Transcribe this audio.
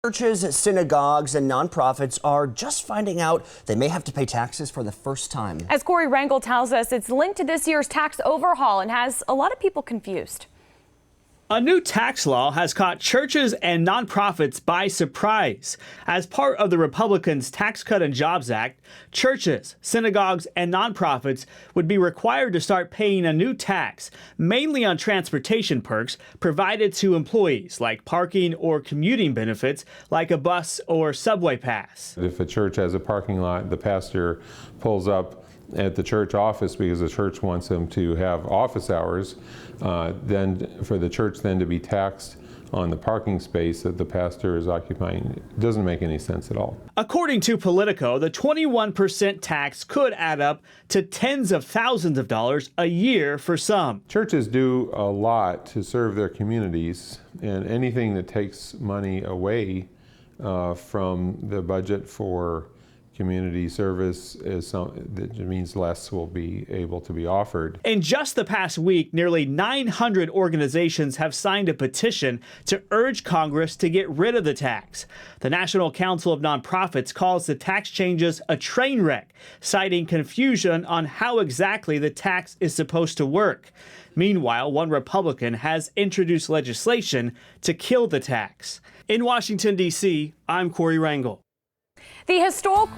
Churches, synagogues, and nonprofits are just finding out they may have to pay taxes for the first time. As Corey Rangel tells us, it's linked to this year's tax overhaul and has a lot of people confused. A new tax law has caught churches and nonprofits by surprise. As part of the Republicans' Tax Cut and Jobs Act, churches, synagogues, and nonprofits would be required to start paying a new tax, mainly on transportation perks provided to employees, like parking or commuting benefits, like a bus or subway pass. If a church has a parking lot, the pastor pulls up at the church office because the church wants them to have office hours, then for the church then to be taxed on the parking space that the pastor is occupying, it doesn't make any sense at all. According to Politico, the 21% tax could add up to tens of thousands of dollars a year for some. Churches do a lot to serve their communities, and anything that takes money away from the budget for community service that means less will be able to be offered. In just the past week, nearly 900 organizations have signed a petition to urge Congress to get rid of the tax. The National Council of Nonprofits calls the tax changes a train wreck, citing confusion on how exactly the tax is supposed to work. Meanwhile, one Republican has introduced legislation to kill the tax. In Washington, D.C., I'm Corey Rangel. The historic